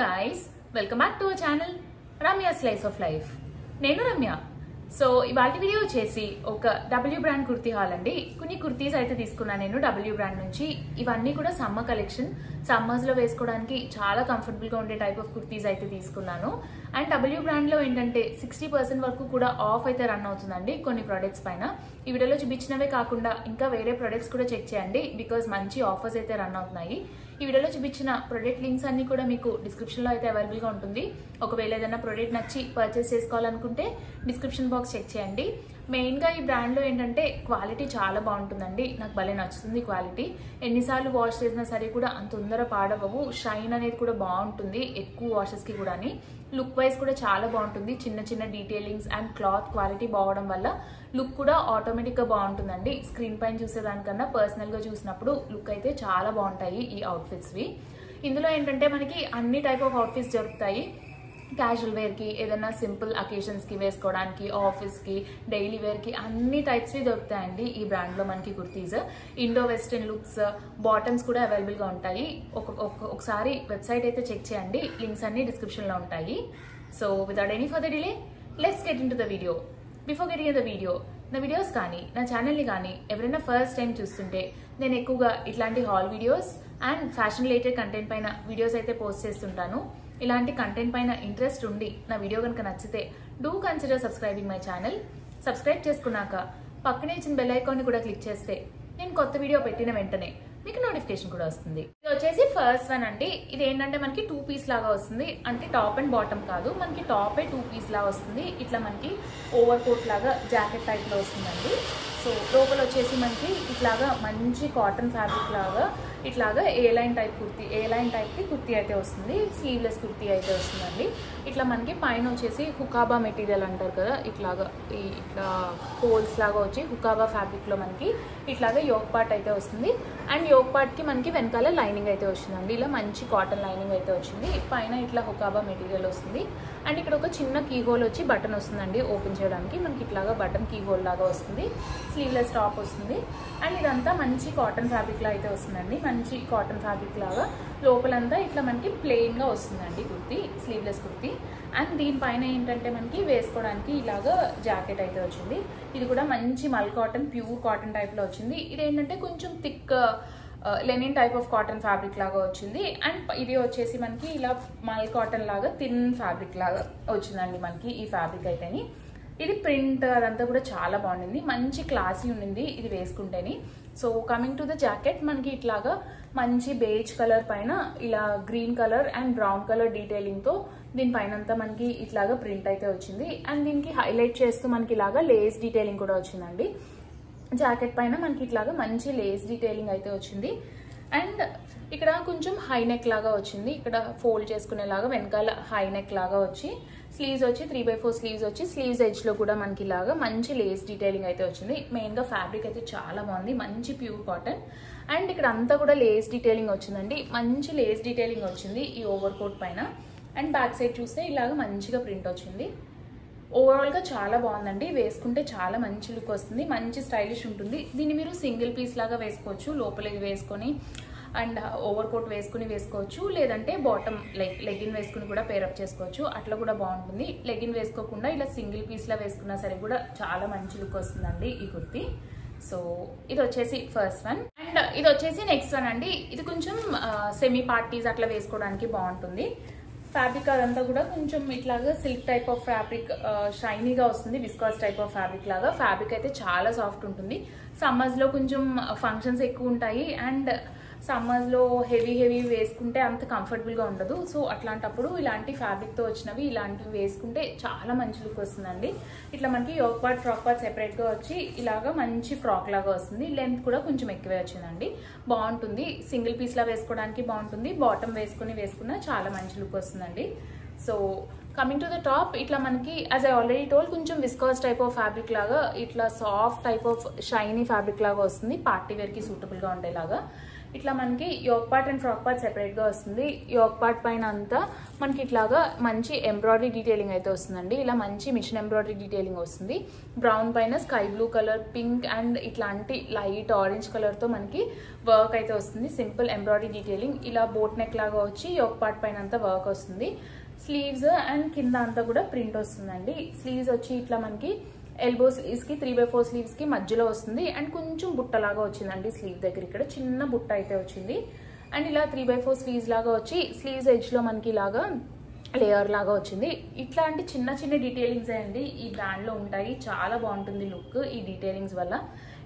guys, welcome back to our channel Ramya Slice of Life. నేను Ramya. So ఇవాల్టి video వచ్చేసి ఒక W బ్రాండ్ కుర్తీ హాల్ అండి. కొన్ని కుర్తీస్ అయితే తీసుకున్నాను నేను W బ్రాండ్ నుంచి. ఇవన్నీ కూడా సమ్మర్ కలెక్షన్. సమ్మర్స్ లో వేసుకోవడానికి చాలా కంఫర్టబుల్ గా ఉండే టైప్ ఆఫ్ కుర్తీస్ అయితే తీసుకున్నాను. అండ్ W బ్రాండ్ లో ఏంటంటే 60% వరకు కూడా ఆఫ్ అయితే రన్ అవుతుందండి కొన్ని ప్రొడక్ట్స్ పైన. ఈ వీడియోలో చూపించినవే కాకుండా ఇంకా వేరే ప్రొడక్ట్స్ కూడా చెక్ చేయండి, బికాజ్ మంచి ఆఫర్స్ అయితే రన్ అవుతున్నాయి. ఈ వీడియోలో చూపించిన ప్రొడక్ట్ లింక్స్ అన్ని కూడా మీకు డిస్క్రిప్షన్ లో అయితే అవైలబుల్ గా ఉంటుంది. ఒకవేళ ఏదైనా ప్రొడక్ట్ నచ్చి పర్చేస్ చేసుకోవాలనుకుంటే డిస్క్రిప్షన్ బాక్స్ చెక్ చేయండి. మెయిన్ గా ఈ బ్రాండ్ లో ఏంటంటే క్వాలిటీ చాలా బాగుంటుందండి. నాకు భలే నచ్చుతుంది క్వాలిటీ. ఎన్నిసార్లు వాష్ చేసినా సరే కూడా అంత తొందర పాడవవు. షైన్ అనేది కూడా బాగుంటుంది ఎక్కువ వాషెస్ కి కూడా. లుక్ వైజ్ కూడా చాలా బాగుంటుంది. చిన్న చిన్న డీటెయిలింగ్స్ అండ్ క్లాత్ క్వాలిటీ బాగడం వల్ల లుక్ కూడా ఆటోమేటిక్ గా బాగుంటుందండి. స్క్రీన్ పైన చూసేదానికన్నా పర్సనల్ గా చూసినప్పుడు లుక్ అయితే చాలా బాగుంటాయి ఈ అవుట్ఫిట్స్ వి. ఇందులో ఏంటంటే మనకి అన్ని టైప్ ఆఫ్ అవుట్ఫిట్స్ దొరుకుతాయి. క్యాజువల్ వేర్ కి, ఏదైనా సింపుల్ అకేషన్స్ కి వేసుకోవడానికి, ఆఫీస్ కి, డైలీ వేర్ కి అన్ని టైప్స్ దొరుకుతాయండి ఈ బ్రాండ్ లో మనకి kurtis. Indo western looks, bottoms కూడా అవైలబుల్ గా ఉంటాయి. ఒకసారి వెబ్సైట్ అయితే చెక్ చేయండి, లింక్స్ అన్ని డిస్క్రిప్షన్ లో ఉంటాయి. So without any further delay let's get in to the video. Before getting in the video, నా వీడియోస్ కానీ నా ఛానల్ని కానీ ఎవరైనా ఫస్ట్ టైం చూస్తుంటే నేను ఎక్కువగా ఇట్లాంటి hall videos and fashion related content పైన వీడియోస్ అయితే పోస్ట్ చేస్తుంటాను. ఇలాంటి కంటెంట్ పైన ఇంట్రెస్ట్ ఉండి నా వీడియో కనుక నచ్చితే do consider subscribing my channel. Subscribe చేసుకున్నాక పక్కనే ఇచ్చిన బెల్ ఐకాన్ని కూడా క్లిక్ చేస్తే నేను కొత్త వీడియో పెట్టిన వెంటనే మీకు నోటిఫికేషన్ కూడా వస్తుంది. ఇది వచ్చేసి ఫస్ట్ వన్ అండి. ఇది ఏంటంటే మనకి 2 పీస్ లాగా వస్తుంది. అంటే టాప్ అండ్ బాటమ్ కాదు, మనకి టాపే 2 పీస్ లాగా వస్తుంది. ఇట్లా మనకి ఓవర్ కోట్ లాగా జాకెట్ టైప్ లో వస్తుందండి. సో లోపల వచ్చేసి మనకి ఇట్లాగా మంచి కాటన్ ఫ్యాబ్రిక్ లాగా ఇట్లాగా ఏ లైన్ టైప్ కి కుర్తీ అయితే వస్తుంది. స్లీవ్లెస్ కుర్తీ అయితే వస్తుందండి. ఇట్లా మనకి పైన వచ్చేసి హుకాబా మెటీరియల్ అంటారు కదా, ఇట్లా హోల్స్ లాగా వచ్చి హుకాబా ఫ్యాబ్రిక్ లో మనకి ఇట్లాగా యోక్ పార్ట్ అయితే వస్తుంది. అండ్ యోక్ పార్ట్ కి మనకి వెనకాల లైనింగ్ అయితే వస్తుందండి. ఇలా మంచి కాటన్ లైనింగ్ అయితే వచ్చింది. పైన ఇట్లా హుకాబా మెటీరియల్ వస్తుంది. అండ్ ఇక్కడ ఒక చిన్న కీ హోల్ వచ్చి బటన్ వస్తుందండి ఓపెన్ చేయడానికి. మనకి ఇట్లాగా బటన్ కీ హోల్ లాగా వస్తుంది. స్లీవ్లెస్ టాప్ వస్తుంది. అండ్ ఇదంతా మంచి కాటన్ ఫ్యాబ్రిక్ లా అయితే వస్తుందండి. మంచి కాటన్ ఫ్యాబ్రిక్ లాగా లోపలంతా ఇట్లా మనకి ప్లెయిన్ గా వస్తుందండి కుర్తీ, స్లీవ్లెస్ కుర్తీ. అండ్ దీనిపైన ఏంటంటే మనకి వేసుకోవడానికి ఇలాగా జాకెట్ అయితే వచ్చింది. ఇది కూడా మంచి మల్ కాటన్, ప్యూర్ కాటన్ టైప్ లో వచ్చింది. ఇది ఏంటంటే కొంచెం thick Lenin type of cotton fabric లాగా వచ్చింది. అండ్ ఇది వచ్చేసి మనకి ఇలా మల్ కాటన్ లాగా థిన్ ఫ్యాబ్రిక్ లాగా వచ్చిందండి మనకి ఈ ఫ్యాబ్రిక్ అయితేని. ఇది ప్రింట్ అదంతా కూడా చాలా బాగుండింది, మంచి క్లాసీ ఉండింది ఇది వేసుకుంటేని. So coming to the jacket, మనకి ఇట్లాగా మంచి బేజ్ కలర్ పైన ఇలా green colour and brown colour detailing తో దీనిపైన అంతా మనకి ఇట్లాగా ప్రింట్ అయితే వచ్చింది. అండ్ దీనికి హైలైట్ చేస్తూ మనకి ఇలాగా లేస్ డీటెయిలింగ్ కూడా వచ్చిందండి. జాకెట్ పైన మనకి ఇట్లాగా మంచి లేస్ డీటెయిలింగ్ అయితే వచ్చింది. అండ్ ఇక్కడ కొంచెం హై నెక్ లాగా వచ్చింది. ఇక్కడ ఫోల్డ్ చేసుకునేలాగా వెనకాల హై నెక్ లాగా వచ్చి స్లీవ్స్ వచ్చి 3/4 స్లీవ్స్ వచ్చి స్లీవ్స్ ఎడ్జ్ లో కూడా మనకి ఇలాగా మంచి లేస్ డీటెయిలింగ్ అయితే వచ్చింది. మెయిన్ గా ఫ్యాబ్రిక్ అయితే చాలా బాగుంది, మంచి ప్యూర్ కాటన్. అండ్ ఇక్కడ అంతా కూడా లేస్ డీటెయిలింగ్ వచ్చిందండి. మంచి లేస్ డీటెయిలింగ్ వచ్చింది ఈ ఓవర్ కోట్ పైన. అండ్ బ్యాక్ సైడ్ చూస్తే ఇలాగా మంచిగా ప్రింట్ వచ్చింది. ఓవరాల్ గా చాలా బాగుందండి. వేసుకుంటే చాలా మంచి లుక్ వస్తుంది, మంచి స్టైలిష్ ఉంటుంది. దీన్ని మీరు సింగిల్ పీస్ లాగా వేసుకోవచ్చు, లోపలికి వేసుకొని అండ్ ఓవర్ కోట్ వేసుకుని వేసుకోవచ్చు. లేదంటే బాటమ్ లెగిన్ వేసుకుని కూడా పేరప్ చేసుకోవచ్చు, అట్లా కూడా బాగుంటుంది. లెగిన్ వేసుకోకుండా ఇలా సింగిల్ పీస్ లా వేసుకున్నా సరే కూడా చాలా మంచి లుక్ వస్తుందండి ఈ కుర్తీ. సో ఇది వచ్చేసి ఫస్ట్ వన్. అండ్ ఇది వచ్చేసి నెక్స్ట్ వన్ అండి. ఇది కొంచెం సెమీ పార్టీస్ అట్లా వేసుకోవడానికి బాగుంటుంది. ఫ్యాబ్రిక్ అదంతా కూడా కొంచెం ఇట్లాగా సిల్క్ టైప్ ఆఫ్ ఫ్యాబ్రిక్, షైనీగా వస్తుంది, విస్కాస్ టైప్ ఆఫ్ ఫ్యాబ్రిక్ లాగా. ఫ్యాబ్రిక్ అయితే చాలా సాఫ్ట్ ఉంటుంది. సమ్మర్స్ లో కొంచెం ఫంక్షన్స్ ఎక్కువ ఉంటాయి అండ్ సమ్మర్స్ లో హెవీ వేసుకుంటే అంత కంఫర్టబుల్ గా ఉండదు. సో అట్లాంటప్పుడు ఇలాంటి ఫ్యాబ్రిక్ తో వచ్చినవి ఇలాంటివి వేసుకుంటే చాలా మంచి లుక్ వస్తుందండి. ఇట్లా మనకి yoke part, frock part separate గా వచ్చి ఇలాగా మంచి ఫ్రాక్ లాగా వస్తుంది. లెంత్ కూడా కొంచెం ఎక్కువే వచ్చిందండి, బాగుంటుంది. సింగిల్ పీస్ లా వేసుకోవడానికి బాగుంటుంది. బాటమ్ వేసుకున్నా చాలా మంచి లుక్ వస్తుందండి. So coming to the top, ఇట్లా మనకి యాజ్ ఐ ఆల్రెడీ టోల్ కొంచెం విస్కాస్ టైప్ ఆఫ్ ఫ్యాబ్రిక్ లాగా ఇట్లా soft type of shiny fabric లాగా వస్తుంది, పార్టీ వేర్ కి సూటబుల్ గా ఉండేలాగా. ఇట్లా మనకి yoke part and frock part సెపరేట్గా వస్తుంది. యోక్ పార్ట్ పైన అంతా మనకి ఇట్లాగా మంచి ఎంబ్రాయిడరీ డీటెయిలింగ్ అయితే వస్తుందండి. ఇలా మంచి మిషన్ ఎంబ్రాయిడరీ డీటెయిలింగ్ వస్తుంది. బ్రౌన్ పైన sky blue colour, pink and ఇట్లాంటి లైట్ ఆరెంజ్ కలర్తో మనకి వర్క్ అయితే వస్తుంది. Simple embroidery detailing. ఇలా బోట్ నెక్ లాగా వచ్చి యోక్ పార్ట్ పైన అంతా వర్క్ వస్తుంది. స్లీవ్స్ అండ్ కింద అంతా కూడా ప్రింట్ వస్తుందండి. స్లీవ్స్ వచ్చి ఇట్లా మనకి ఎల్బో స్లీవ్స్ కి 3/4 స్లీవ్స్ కి మధ్యలో వస్తుంది అండ్ కొంచెం బుట్టలాగా వచ్చిందండి. స్లీవ్ దగ్గర ఇక్కడ చిన్న బుట్ట అయితే వచ్చింది అండ్ ఇలా 3/4 స్లీవ్స్ లాగా వచ్చి స్లీవ్స్ ఎడ్జ్ లో మనకి ఇలాగా లేయర్ లాగా వచ్చింది. ఇట్లాంటి చిన్న చిన్న డీటెయిలింగ్స్ అండి ఈ బ్రాండ్ లో ఉంటాయి. చాలా బాగుంటుంది లుక్ ఈ డీటెయిలింగ్స్ వల్ల.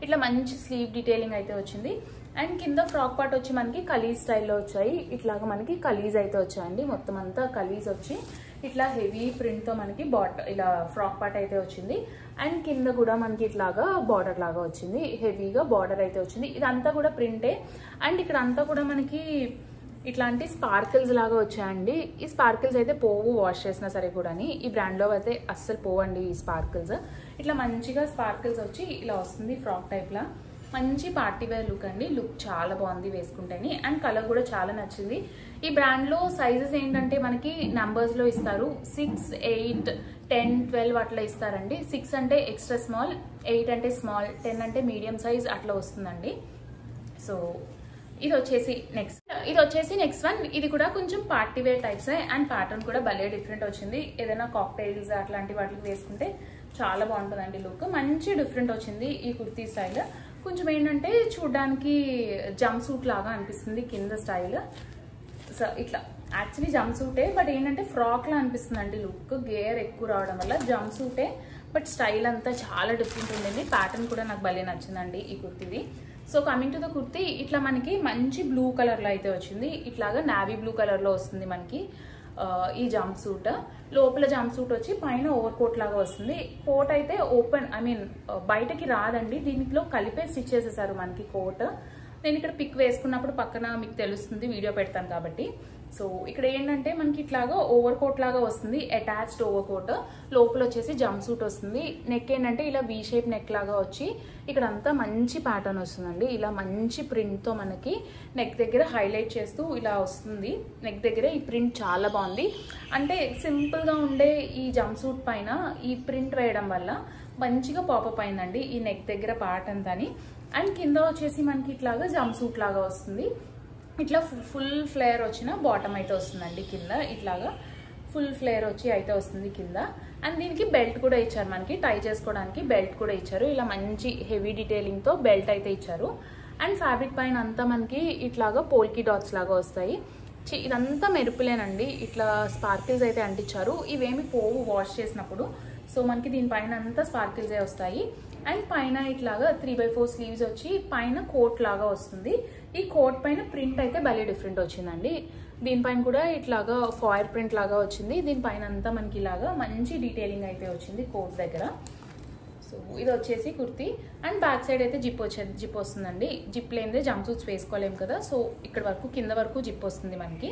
ఇట్లా మంచి స్లీవ్ డీటెయిలింగ్ అయితే వచ్చింది అండ్ కింద ఫ్రాక్ పార్ట్ వచ్చి మనకి కలీజ్ స్టైల్లో వచ్చాయి. ఇట్లాగా మనకి కలీజ్ అయితే వచ్చాయండి. మొత్తం అంతా కలీజ్ వచ్చి ఇట్లా హెవీ ప్రింట్ తో మనకి ఇలా ఫ్రాక్ పార్ట్ అయితే వచ్చింది అండ్ కింద కూడా మనకి ఇట్లాగా బార్డర్ లాగా వచ్చింది. హెవీగా బార్డర్ అయితే వచ్చింది. ఇదంతా కూడా ప్రింటే అండ్ ఇక్కడ అంతా కూడా మనకి ఇట్లాంటి స్పార్కిల్స్ లాగా వచ్చాయండి. ఈ స్పార్కిల్స్ అయితే పోవు వాష్ చేసినా సరే కూడా. ఈ బ్రాండ్ లో అయితే అస్సలు పోవండి ఈ స్పార్కిల్స్. ఇట్లా మంచిగా స్పార్కిల్స్ వచ్చి ఇలా వస్తుంది ఫ్రాక్ టైప్ లా. మంచి పార్టీ వేర్ లుక్ అండి. లుక్ చాలా బాగుంది వేసుకుంటేని అండ్ కలర్ కూడా చాలా నచ్చింది. ఈ బ్రాండ్ లో సైజెస్ ఏంటంటే మనకి నంబర్స్ లో ఇస్తారు. 6, 8, 10, 12 అట్లా ఇస్తారండి. 6 అంటే ఎక్స్ట్రా స్మాల్, 8 అంటే స్మాల్, 10 అంటే మీడియం సైజ్ అట్లా వస్తుందండి. సో ఇది వచ్చేసి నెక్స్ట్ వన్. ఇది కూడా కొంచెం party wear types and pattern కూడా భలే డిఫరెంట్ వచ్చింది. ఏదైనా కాక్టైల్స్ అట్లాంటి వాటికి వేసుకుంటే చాలా బాగుంటుందండి లుక్. మంచి డిఫరెంట్ వచ్చింది ఈ కుర్తీ స్టైల్. కొంచెం ఏంటంటే చూడడానికి జంప్ సూట్ లాగా అనిపిస్తుంది కింద స్టైల్. సో ఇట్లా యాక్చువల్లీ జంప్ సూటే బట్ ఏంటంటే ఫ్రాక్ లా అనిపిస్తుంది అండి లుక్. గేర్ ఎక్కువ రావడం వల్ల జంప్ సూటే బట్ స్టైల్ అంతా చాలా డిఫరెంట్ ఉండింది. ప్యాటర్న్ కూడా నాకు భలే నచ్చిందండి ఈ కుర్తీది. So coming to the kurti, ఇట్లా మనకి మంచి బ్లూ కలర్ లో అయితే వచ్చింది. ఇట్లాగా నావీ బ్లూ కలర్ లో వస్తుంది మనకి ఈ జంప్ సూట్. లోపల జంప్ సూట్ వచ్చి పైన ఓవర్ కోట్ లాగా వస్తుంది. కోట్ అయితే ఓపెన్ బయటకి రాదండి. దీంట్లో కలిపే స్టిచ్ చేసేసారు మనకి కోట్. నేను ఇక్కడ పిక్ వేసుకున్నప్పుడు పక్కన మీకు తెలుస్తుంది, వీడియో పెడతాను కాబట్టి. సో ఇక్కడ ఏంటంటే మనకి ఇట్లాగా ఓవర్ కోట్ లాగా వస్తుంది, అటాచ్డ్ ఓవర్ కోట్. లోపల వచ్చేసి జంప్ సూట్ వస్తుంది. నెక్ ఏంటంటే ఇలా వీ షేప్ నెక్ లాగా వచ్చి ఇక్కడ అంతా మంచి ప్యాటర్న్ వస్తుందండి. ఇలా మంచి ప్రింట్ తో మనకి నెక్ దగ్గర హైలైట్ చేస్తూ ఇలా వస్తుంది. నెక్ దగ్గర ఈ ప్రింట్ చాలా బాగుంది. అంటే సింపుల్ గా ఉండే ఈ జంప్ సూట్ పైన ఈ ప్రింట్ వేయడం వల్ల మంచిగా పాపప్ అయిందండి ఈ నెక్ దగ్గర పార్ట్ అంతాని. అండ్ కింద వచ్చేసి మనకి ఇట్లాగా జంప్ సూట్ లాగా వస్తుంది. ఇట్లా ఫుల్ ఫ్లేయర్ వచ్చిన బాటమ్ అయితే వస్తుందండి. కింద ఇట్లాగా ఫుల్ ఫ్లేయర్ వచ్చి అయితే వస్తుంది కింద. అండ్ దీనికి బెల్ట్ కూడా ఇచ్చారు, మనకి టై చేసుకోవడానికి బెల్ట్ కూడా ఇచ్చారు. ఇలా మంచి హెవీ డీటెయిలింగ్ తో బెల్ట్ అయితే ఇచ్చారు. అండ్ ఫ్యాబ్రిక్ పైన అంతా మనకి ఇట్లాగా పోల్కి డాట్స్ లాగా వస్తాయి. ఇదంతా మెరుపులేనండి. ఇట్లా స్పార్కిల్స్ అయితే అంటించారు. ఇవేమి పోవు వాష్ చేసినప్పుడు. సో మనకి దీనిపైన అంతా స్పార్కిల్స్ వస్తాయి. అండ్ పైన ఇట్లాగా 3/4 స్లీవ్స్ వచ్చి పైన కోట్ లాగా వస్తుంది. ఈ కోట్ పైన ప్రింట్ అయితే భలే డిఫరెంట్ వచ్చిందండి. దీనిపైన కూడా ఇట్లాగా ఫాయిల్ ప్రింట్ లాగా వచ్చింది. దీనిపైన అంతా మనకి ఇలాగా మంచి డీటెయిలింగ్ అయితే వచ్చింది కోట్ దగ్గర. సో ఇది వచ్చేసి కుర్తీ. అండ్ బ్యాక్ సైడ్ అయితే జిప్ వస్తుందండి. జిప్ లేనిదే జంప్ సూట్స్ వేసుకోలేము కదా. సో ఇక్కడ వరకు కింద వరకు జిప్ వస్తుంది మనకి.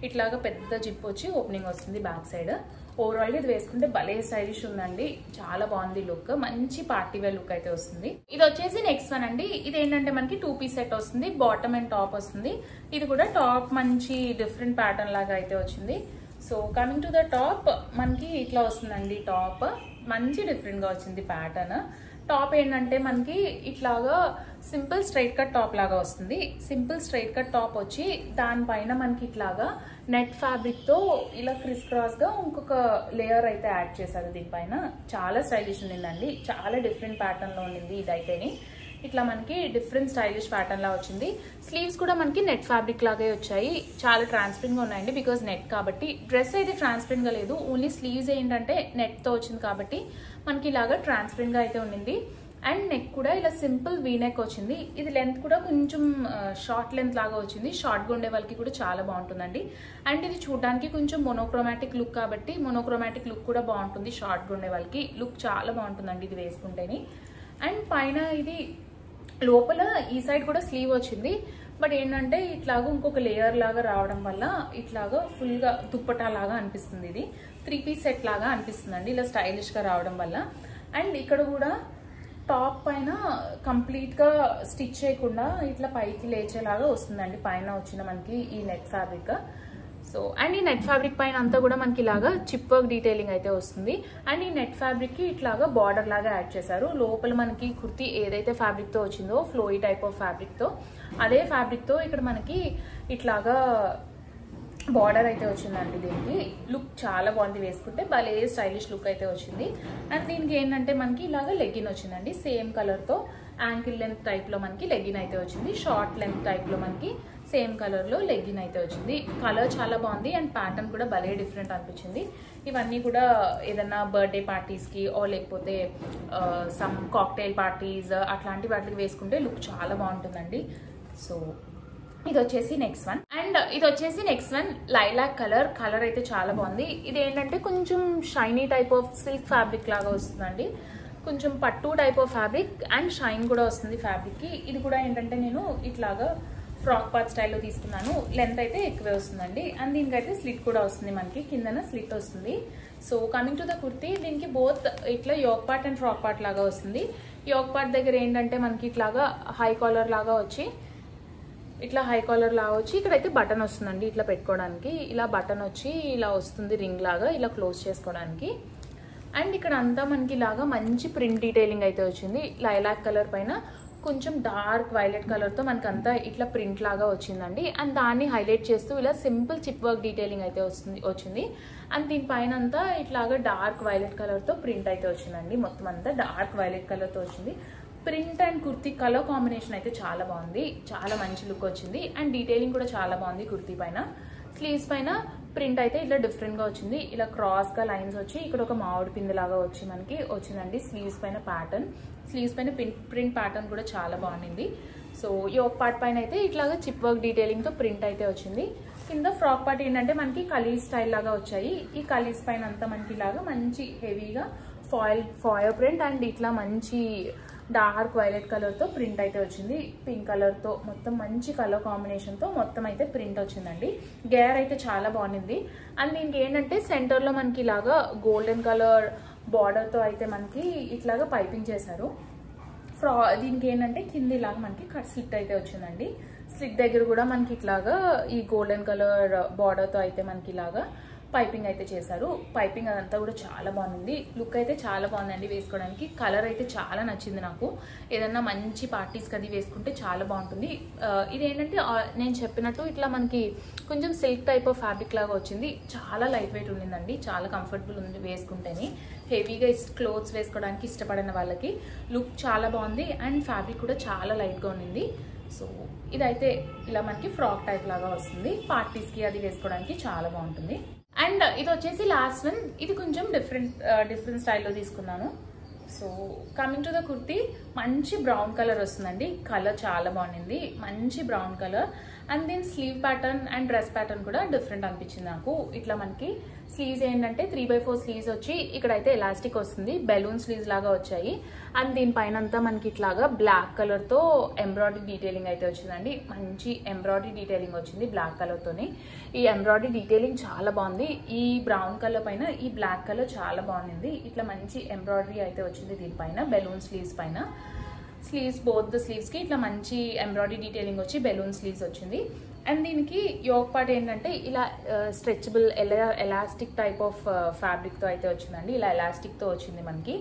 ఇట్లాగా పెద్ద జిప్ వచ్చి ఓపెనింగ్ వస్తుంది బ్యాక్ సైడ్. ఓవరాల్గా ఇది వేసుకుంటే భలే స్టైలిష్ ఉందండి. చాలా బాగుంది లుక్. మంచి పార్టీ వేర్ లుక్ అయితే వస్తుంది. ఇది వచ్చేసి నెక్స్ట్ వన్ అండి. ఇది ఏంటంటే మనకి 2 పీస్ సెట్ వస్తుంది. బాటమ్ అండ్ టాప్ వస్తుంది. ఇది కూడా టాప్ మంచి డిఫరెంట్ ప్యాటర్న్ లాగా అయితే వచ్చింది. So coming to the top, మనకి ఇట్లా వస్తుందండి టాప్. మంచి డిఫరెంట్ గా వచ్చింది ప్యాటర్న్. టాప్ ఏంటంటే మనకి ఇట్లాగా సింపుల్ స్ట్రైట్ కట్ టాప్ లాగా వస్తుంది. సింపుల్ స్ట్రైట్ కట్ టాప్ వచ్చి దానిపైన మనకి ఇట్లాగా నెట్ ఫ్యాబ్రిక్ తో ఇలా క్రిస్ క్రాస్ గా ఇంకొక లేయర్ అయితే యాడ్ చేశారు దీనిపైన. చాలా స్టైలిష్ ఉండిందండి. చాలా డిఫరెంట్ ప్యాటర్న్ లో ఉండింది ఇదైతేని. ఇట్లా మనకి డిఫరెంట్ స్టైలిష్ ప్యాటర్న్ లా వచ్చింది. స్లీవ్స్ కూడా మనకి నెట్ ఫ్యాబ్రిక్ లాగే వచ్చాయి. చాలా ట్రాన్స్పరెంట్ గా ఉన్నాయండి బికాజ్ నెట్ కాబట్టి. డ్రెస్ అయితే ట్రాన్స్పరెంట్ గా లేదు, ఓన్లీ స్లీవ్స్ ఏంటంటే నెట్ తో వచ్చింది కాబట్టి మనకి ఇలాగా ట్రాన్స్పరెంట్ గా అయితే ఉండింది. అండ్ నెక్ కూడా ఇలా సింపుల్ వీ నెక్ వచ్చింది. ఇది లెంత్ కూడా కొంచెం షార్ట్ లెంత్ లాగా వచ్చింది. షార్ట్ గా ఉండే వాళ్ళకి కూడా చాలా బాగుంటుందండి. అండ్ ఇది చూడడానికి కొంచెం మోనోక్రోమాటిక్ లుక్ కాబట్టి మోనోక్రోమాటిక్ లుక్ కూడా బాగుంటుంది. షార్ట్ గా ఉండే వాళ్ళకి లుక్ చాలా బాగుంటుందండి ఇది వేసుకుంటేని. అండ్ పైన ఇది లోపల ఈ సైడ్ కూడా స్లీవ్ వచ్చింది. బట్ ఏంటంటే ఇట్లాగా ఇంకొక లేయర్ లాగా రావడం వల్ల ఇట్లాగా ఫుల్ గా దుప్పటా లాగా అనిపిస్తుంది. ఇది 3 పీస్ సెట్ లాగా అనిపిస్తుంది అండి ఇలా స్టైలిష్ గా రావడం వల్ల. అండ్ ఇక్కడ కూడా టాప్ పైన కంప్లీట్గా స్టిచ్ చేయకుండా ఇట్లా పైకి లేచేలాగా వస్తుందండి పైన వచ్చిన మనకి ఈ నెట్ ఫ్యాబ్రిక్. సో అండ్ ఈ నెట్ ఫ్యాబ్రిక్ పైన అంతా కూడా మనకి ఇలాగా చిప్ వర్క్ డీటెయిలింగ్ అయితే వస్తుంది. అండ్ ఈ నెట్ ఫ్యాబ్రిక్ కి ఇట్లాగా బార్డర్ లాగా యాడ్ చేశారు. లోపల మనకి కుర్తీ ఏదైతే ఫ్యాబ్రిక్ తో వచ్చిందో ఫ్లోయి టైప్ ఆఫ్ ఫ్యాబ్రిక్ తో, అదే ఫ్యాబ్రిక్ తో ఇక్కడ మనకి ఇట్లాగా బార్డర్ అయితే వచ్చిందండి. దీనికి లుక్ చాలా బాగుంది, వేసుకుంటే భలే స్టైలిష్ లుక్ అయితే వచ్చింది. అండ్ దీనికి ఏంటంటే మనకి ఇలాగా లెగ్గిన్ వచ్చిందండి సేమ్ కలర్ తో. యాంకిల్ లెంత్ టైప్ లో మనకి లెగ్గిన్ అయితే వచ్చింది. షార్ట్ లెంత్ టైప్ లో మనకి సేమ్ కలర్ లో లెగ్గిన్ అయితే వచ్చింది. కలర్ చాలా బాగుంది అండ్ ప్యాటర్న్ కూడా భలే డిఫరెంట్ అనిపించింది. ఇవన్నీ కూడా ఏదన్నా బర్త్డే పార్టీస్ కి లేకపోతే సమ్ కాక్టైల్ పార్టీస్ అట్లాంటి వాటికి వేసుకుంటే లుక్ చాలా బాగుంటుందండి. సో ఇది వచ్చేసి నెక్స్ట్ వన్. అండ్ ఇది వచ్చేసి నెక్స్ట్ వన్ లైలాక్ కలర్ అయితే చాలా బాగుంది. ఇది ఏంటంటే కొంచెం shiny type of silk fabric లాగా వస్తుందండి. కొంచెం పట్టు type of fabric and shine కూడా వస్తుంది ఫ్యాబ్రిక్ కి. ఇది కూడా ఏంటంటే నేను ఇట్లాగా ఫ్రాక్ పార్ట్ స్టైల్లో తీసుకున్నాను. లెంత్ అయితే ఎక్కువే వస్తుందండి. అండ్ దీనికైతే స్లిట్ కూడా వస్తుంది, మనకి కిందన స్లిట్ వస్తుంది. So coming to the kurti, దీనికి బోత్ ఇట్లా yoke part and frock part లాగా వస్తుంది. యోక్ పార్ట్ దగ్గర ఏంటంటే మనకి ఇట్లాగా హై కాలర్ లాగా వచ్చి ఇక్కడైతే బటన్ వస్తుందండి ఇట్లా పెట్టుకోవడానికి. ఇలా బటన్ వచ్చి ఇలా వస్తుంది రింగ్ లాగా, ఇలా క్లోజ్ చేసుకోవడానికి. అండ్ ఇక్కడ అంతా మనకి ఇలాగా మంచి ప్రింట్ డీటెయిలింగ్ అయితే వచ్చింది. లైలాక్ కలర్ పైన కొంచెం డార్క్ వైలెట్ కలర్తో మనకి అంతా ఇట్లా ప్రింట్ లాగా వచ్చిందండి. అండ్ దాన్ని హైలైట్ చేస్తూ ఇలా సింపుల్ చిప్ వర్క్ డీటెయిలింగ్ అయితే వచ్చింది. అండ్ దీనిపైన అంతా ఇట్లాగా డార్క్ వైలెట్ కలర్తో ప్రింట్ అయితే వచ్చిందండి. మొత్తం అంతా డార్క్ వైలెట్ కలర్తో వచ్చింది. Print and kurti colour combination అయితే చాలా బాగుంది, చాలా మంచి లుక్ వచ్చింది. అండ్ డీటెయిలింగ్ కూడా చాలా బాగుంది కుర్తీ పైన. స్లీవ్స్ పైన ప్రింట్ అయితే ఇట్లా డిఫరెంట్ గా వచ్చింది. ఇలా క్రాస్ గా లైన్స్ వచ్చి ఇక్కడ ఒక మామిడి పిండి లాగా వచ్చి మనకి వచ్చిందండి స్లీవ్స్ పైన ప్యాటర్న్. స్లీవ్స్ పైన ప్రింట్ ప్యాటర్న్ కూడా చాలా బాగుంది. సో యోక్ పార్ట్ పైన అయితే ఇట్లాగా చిప్ వర్క్ డీటెయిలింగ్ తో ప్రింట్ అయితే వచ్చింది. కింద ఫ్రాక్ పార్ట్ ఏంటంటే మనకి కలీస్ స్టైల్ లాగా వచ్చాయి. ఈ కలీస్ పైన అంతా మనకి ఇలాగా మంచి హెవీగా ఫాయిల్ ప్రింట్ అండ్ ఇట్లా మంచి డార్క్ వైలెట్ కలర్ తో ప్రింట్ అయితే వచ్చింది. పింక్ కలర్ తో మొత్తం మంచి కలర్ కాంబినేషన్ తో మొత్తం అయితే ప్రింట్ వచ్చిందండి. గేర్ అయితే చాలా బాగుంది. అండ్ దీనికి ఏంటంటే సెంటర్ లో మనకి ఇలాగా గోల్డెన్ కలర్ బార్డర్ తో అయితే మనకి ఇట్లాగా పైపింగ్ చేశారు. దీనికి ఏంటంటే కింద ఇలాగా మనకి కట్ స్లిట్ అయితే వచ్చిందండి. స్లిట్ దగ్గర కూడా మనకి ఇట్లాగా ఈ గోల్డెన్ కలర్ బార్డర్ తో అయితే మనకి ఇలాగా పైపింగ్ అయితే చేశారు. పైపింగ్ అదంతా కూడా చాలా బాగుంది. లుక్ అయితే చాలా బాగుందండి వేసుకోవడానికి. కలర్ అయితే చాలా నచ్చింది నాకు. ఏదన్నా మంచి పార్టీస్కి అది వేసుకుంటే చాలా బాగుంటుంది. ఇదేంటంటే నేను చెప్పినట్టు ఇట్లా మనకి కొంచెం సిల్క్ టైప్ ఆఫ్ ఫ్యాబ్రిక్ లాగా వచ్చింది. చాలా లైట్ వెయిట్ ఉండిందండి, చాలా కంఫర్టబుల్ ఉంది వేసుకుంటేనే. హెవీగా క్లోత్స్ వేసుకోవడానికి ఇష్టపడిన వాళ్ళకి లుక్ చాలా బాగుంది. అండ్ ఫ్యాబ్రిక్ కూడా చాలా లైట్గా ఉండింది. సో ఇదైతే ఇలా మనకి ఫ్రాక్ టైప్ లాగా వస్తుంది. పార్టీస్కి అది వేసుకోవడానికి చాలా బాగుంటుంది. అండ్ ఇది వచ్చేసి లాస్ట్ వన్. ఇది కొంచెం డిఫరెంట్ స్టైల్లో తీసుకున్నాను. So coming to the kurti, మంచి బ్రౌన్ కలర్ వస్తుందండి. కలర్ చాలా బాగుంది, మంచి బ్రౌన్ కలర్. అండ్ దీని slew pattern and dress pattern కూడా డిఫరెంట్ అనిపించింది నాకు. ఇట్లా మనకి స్లీవ్స్ ఏంటంటే 3/4 స్లీవ్స్ వచ్చి ఇక్కడైతే ఎలాస్టిక్ వస్తుంది, బెలూన్ స్లీవ్స్ లాగా వచ్చాయి. అండ్ దీనిపైన అంతా మనకి ఇట్లాగా బ్లాక్ కలర్ తో ఎంబ్రాయిడరీ డీటెయిలింగ్ అయితే వచ్చిందండి. మంచి ఎంబ్రాయిడరీ డీటెయిలింగ్ వచ్చింది బ్లాక్ కలర్ తోని. ఈ ఎంబ్రాయిడరీ డీటెయిలింగ్ చాలా బాగుంది. ఈ బ్రౌన్ కలర్ పైన ఈ బ్లాక్ కలర్ చాలా బాగుంది. ఇట్లా మంచి ఎంబ్రాయిడరీ అయితే వచ్చింది దీనిపైన బెలూన్ స్లీవ్స్ పైన. స్లీవ్స్ బోత్ ద స్లీవ్స్ కి ఇట్లా మంచి ఎంబ్రాయిడరీ డీటెయిలింగ్ వచ్చి బెలూన్ స్లీవ్స్ వచ్చింది. అండ్ దీనికి యోక్ పార్ట్ ఏంటంటే ఇలా stretchable elastic type of fabric తో అయితే వచ్చిందండి. ఇలా ఎలాస్టిక్ తో వచ్చింది. మనకి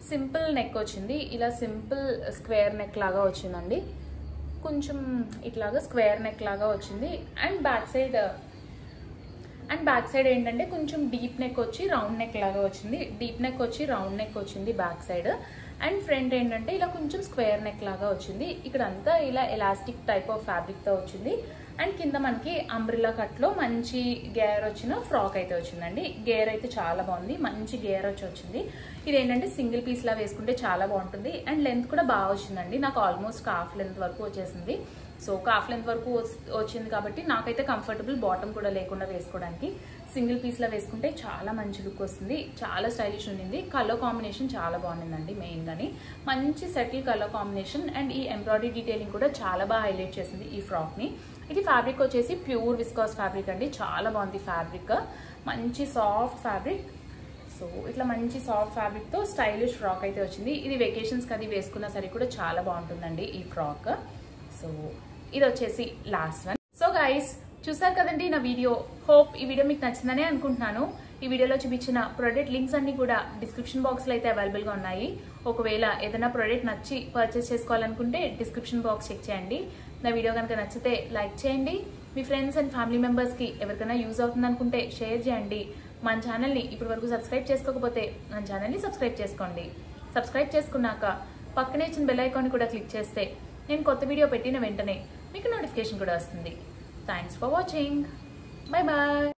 సింపుల్ నెక్ వచ్చింది. ఇలా సింపుల్ స్క్వేర్ నెక్ లాగా వచ్చిందండి. కొంచెం ఇట్లాగా స్క్వేర్ నెక్ లాగా వచ్చింది. అండ్ బ్యాక్ సైడ్ ఏంటంటే కొంచెం డీప్ నెక్ వచ్చి రౌండ్ నెక్ లాగా వచ్చింది. డీప్ నెక్ వచ్చి రౌండ్ నెక్ వచ్చింది బ్యాక్ సైడ్. అండ్ ఫ్రంట్ ఏంటంటే ఇలా కొంచెం స్క్వేర్ నెక్ లాగా వచ్చింది. ఇక్కడ అంతా ఇలా ఎలాస్టిక్ టైప్ ఆఫ్ ఫ్యాబ్రిక్ తో వచ్చింది. అండ్ కింద మనకి అంబ్రిల్లా కట్ లో మంచి గేర్ వచ్చిన ఫ్రాక్ అయితే వచ్చిందండి. గేర్ అయితే చాలా బాగుంది, మంచి గేర్ వచ్చింది. ఇదేంటంటే సింగిల్ పీస్ లా వేసుకుంటే చాలా బాగుంటుంది. అండ్ లెంత్ కూడా బాగా వచ్చిందండి. నాకు ఆల్మోస్ట్ కాఫ్ లెంత్ వరకు వచ్చేసింది. సో కాఫ్ లెంత్ వరకు వచ్చింది కాబట్టి నాకైతే కంఫర్టబుల్, బాటమ్ కూడా లేకుండా వేసుకోవడానికి. సింగిల్ పీస్ లా వేసుకుంటే చాలా మంచి లుక్ వస్తుంది, చాలా స్టైలిష్ ఉండింది. కలర్ కాంబినేషన్ చాలా బాగుండిందండి. మెయిన్ గానీ మంచి సెటిల్ కలర్ కాంబినేషన్. అండ్ ఈ ఎంబ్రాయిడరీ డీటెయిలింగ్ కూడా చాలా బాగా హైలైట్ చేసింది ఈ ఫ్రాక్ ని. ఇది ఫ్యాబ్రిక్ వచ్చేసి ప్యూర్ విస్కాస్ ఫ్యాబ్రిక్ అండి. చాలా బాగుంది ఫ్యాబ్రిక్, మంచి సాఫ్ట్ ఫ్యాబ్రిక్. సో ఇట్లా మంచి సాఫ్ట్ ఫ్యాబ్రిక్తో స్టైలిష్ ఫ్రాక్ అయితే వచ్చింది. ఇది వెకేషన్స్కి అది వేసుకున్న సరే కూడా చాలా బాగుంటుందండి ఈ ఫ్రాక్. సో ఇది వచ్చేసి లాస్ట్ వన్. సో గైస్ చూసారు కదండి నా వీడియో. హోప్ ఈ వీడియో మీకు నచ్చిందనే అనుకుంటున్నాను. ఈ వీడియోలో చూపించిన ప్రోడక్ట్ లింక్స్ అన్ని కూడా డిస్క్రిప్షన్ బాక్స్లో అయితే అవైలబుల్గా ఉన్నాయి. ఒకవేళ ఏదైనా ప్రోడక్ట్ నచ్చి పర్చేస్ చేసుకోవాలనుకుంటే డిస్క్రిప్షన్ బాక్స్ చెక్ చేయండి. నా వీడియో కనుక నచ్చితే లైక్ చేయండి. మీ ఫ్రెండ్స్ అండ్ ఫ్యామిలీ మెంబర్స్కి ఎవరికైనా యూజ్ అవుతుంది అనుకుంటే షేర్ చేయండి. మన ఛానల్ని ఇప్పటి వరకు సబ్స్క్రైబ్ చేసుకోకపోతే మన ఛానల్ని సబ్స్క్రైబ్ చేసుకోండి. సబ్స్క్రైబ్ చేసుకున్నాక పక్కనే ఇచ్చిన బెల్ ఐకాన్ కూడా క్లిక్ చేస్తే నేను కొత్త వీడియో పెట్టిన వెంటనే మీకు నోటిఫికేషన్ కూడా వస్తుంది. Thanks for watching. Bye bye.